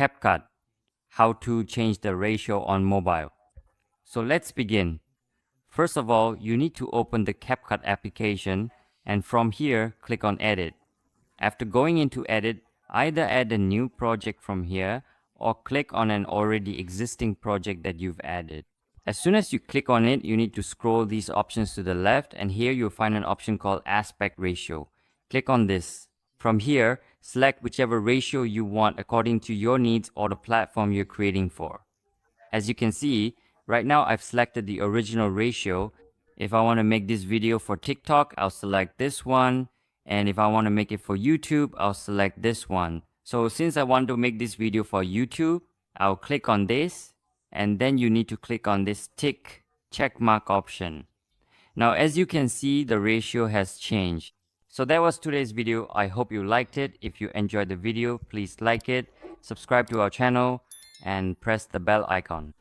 CapCut, how to change the ratio on mobile. So let's begin. First of all, you need to open the CapCut application and from here, click on Edit. After going into Edit, either add a new project from here or click on an already existing project that you've added. As soon as you click on it, you need to scroll these options to the left and here you'll find an option called Aspect Ratio. Click on this. From here, select whichever ratio you want according to your needs or the platform you're creating for. As you can see, right now I've selected the original ratio. If I want to make this video for TikTok, I'll select this one. And if I want to make it for YouTube, I'll select this one. So since I want to make this video for YouTube, I'll click on this. And then you need to click on this tick check mark option. Now as you can see, the ratio has changed. So that was today's video. I hope you liked it. If you enjoyed the video, please like it, subscribe to our channel, and press the bell icon.